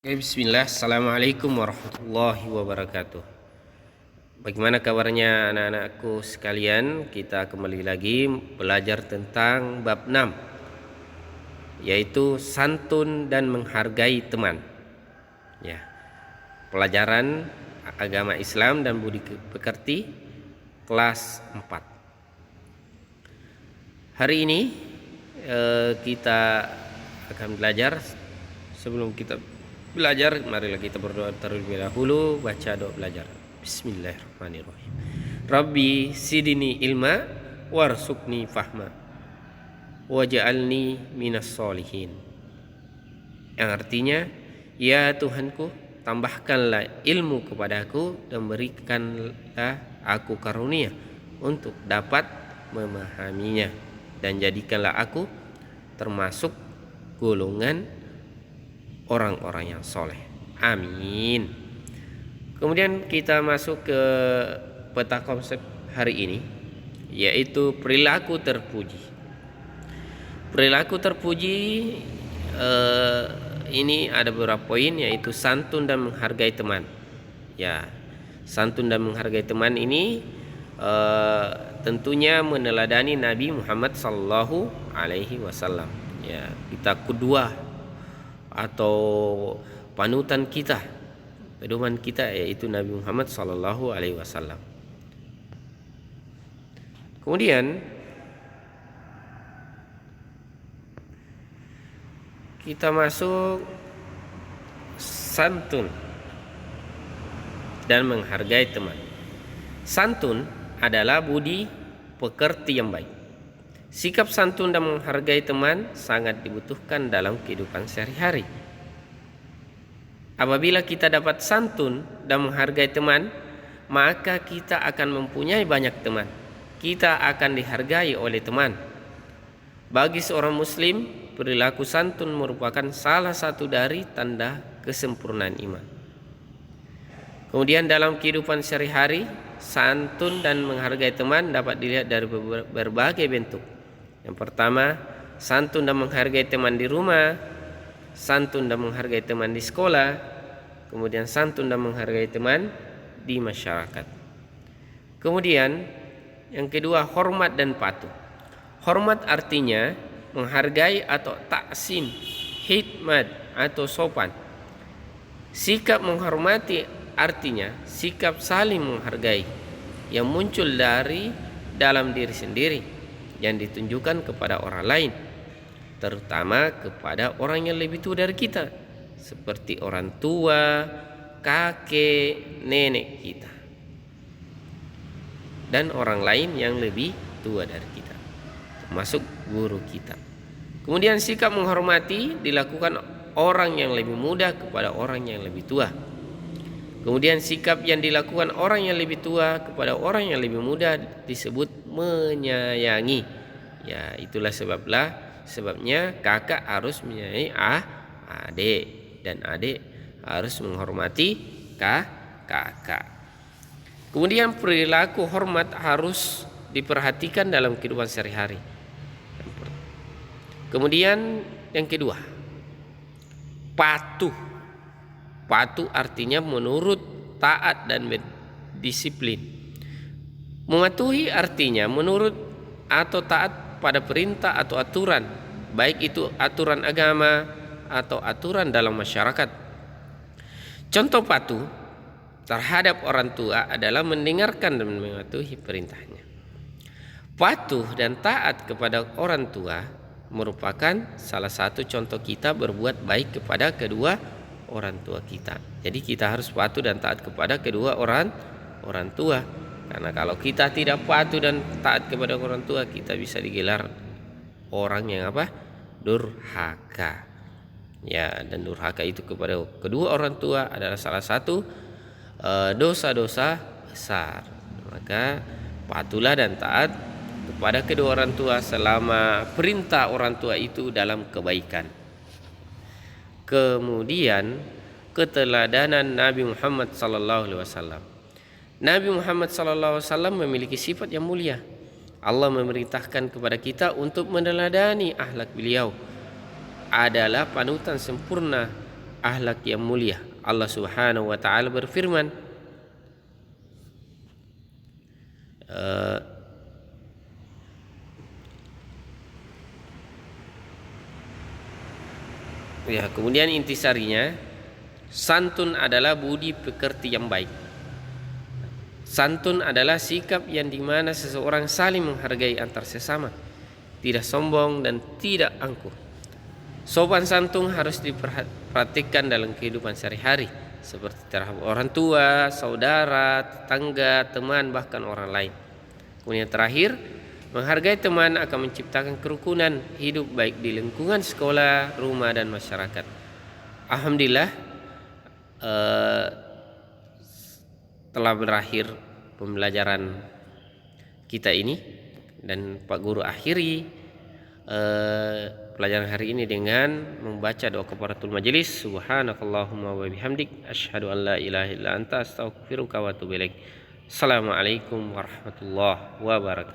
Oke, bismillah. Assalamualaikum warahmatullahi wabarakatuh. Bagaimana kabarnya anak-anakku sekalian? Kita kembali lagi belajar tentang bab 6, yaitu santun dan menghargai teman. Ya, pelajaran agama Islam dan budi pekerti kelas 4. Hari ini kita akan belajar. Sebelum kita belajar, marilah kita berdoa terlebih dahulu. Baca doa belajar. Bismillahirrahmanirrahim. Rabbi sidini ilma warzuqni fahma waj'alni minas solihin. Yang artinya, ya Tuhanku, tambahkanlah ilmu kepadaku dan berikanlah aku karunia untuk dapat memahaminya, dan jadikanlah aku termasuk golongan orang-orang yang soleh. Amin. Kemudian kita masuk ke peta konsep hari ini, yaitu perilaku terpuji. Perilaku terpuji ini ada beberapa poin, yaitu santun dan menghargai teman. Ya, santun dan menghargai teman ini tentunya meneladani Nabi Muhammad Sallallahu Alaihi Wasallam. Ya, kita kedua atau panutan kita, pedoman kita, yaitu Nabi Muhammad Sallallahu Alaihi Wasallam. Kemudian kita masuk santun dan menghargai teman. Santun adalah budi pekerti yang baik. Sikap santun dan menghargai teman sangat dibutuhkan dalam kehidupan sehari-hari. Apabila kita dapat santun dan menghargai teman, maka kita akan mempunyai banyak teman. Kita akan dihargai oleh teman. Bagi seorang muslim, perilaku santun merupakan salah satu dari tanda kesempurnaan iman. Kemudian dalam kehidupan sehari-hari, santun dan menghargai teman dapat dilihat dari berbagai bentuk. Yang pertama, santun dan menghargai teman di rumah, santun dan menghargai teman di sekolah, kemudian santun dan menghargai teman di masyarakat. Kemudian yang kedua, hormat dan patuh. Hormat artinya menghargai atau taksim, hikmat atau sopan. Sikap menghormati artinya sikap saling menghargai yang muncul dari dalam diri sendiri, yang ditunjukkan kepada orang lain, terutama kepada orang yang lebih tua dari kita, seperti orang tua, kakek, nenek kita, dan orang lain yang lebih tua dari kita, termasuk guru kita. Kemudian sikap menghormati dilakukan orang yang lebih muda kepada orang yang lebih tua. Kemudian sikap yang dilakukan orang yang lebih tua kepada orang yang lebih muda disebut menyayangi. Ya, itulah sebabnya kakak harus menyayangi adik, dan adik harus menghormati kakak. Kemudian perilaku hormat harus diperhatikan dalam kehidupan sehari-hari. Kemudian yang kedua, patuh. Patuh artinya menurut, taat dan disiplin. Mematuhi artinya menurut atau taat pada perintah atau aturan, baik itu aturan agama atau aturan dalam masyarakat. Contoh patuh terhadap orang tua adalah mendengarkan dan mematuhi perintahnya. Patuh dan taat kepada orang tua merupakan salah satu contoh kita berbuat baik kepada kedua orang tua kita. Jadi kita harus patuh dan taat kepada kedua orang tua. Karena kalau kita tidak patuh dan taat kepada orang tua, kita bisa digelar orang yang durhaka. Ya, dan durhaka itu kepada kedua orang tua adalah salah satu dosa-dosa besar. Maka patuhlah dan taat kepada kedua orang tua selama perintah orang tua itu dalam kebaikan. Kemudian keteladanan Nabi Muhammad sallallahu alaihi wasallam. Nabi Muhammad sallallahu alaihi wasallam memiliki sifat yang mulia. Allah memerintahkan kepada kita untuk meneladani akhlak beliau. Adalah panutan sempurna akhlak yang mulia. Allah Subhanahu wa taala berfirman, kemudian intisarinya, santun adalah budi pekerti yang baik. Santun adalah sikap yang dimana seseorang saling menghargai antar sesama, tidak sombong dan tidak angkuh. Sopan santun harus diperhatikan dalam kehidupan sehari-hari, seperti terhadap orang tua, saudara, tetangga, teman, bahkan orang lain. Kemudian terakhir, menghargai teman akan menciptakan kerukunan hidup baik di lingkungan sekolah, rumah, dan masyarakat. Alhamdulillah, telah berakhir pembelajaran kita ini, dan Pak Guru akhiri pelajaran hari ini dengan membaca doa kafaratul majelis. Subhanakallahumma wa bihamdik, asyhadu an la ilaha illa anta, astaghfiruka wa atubu ilaik. Assalamualaikum warahmatullahi wabarakatuh.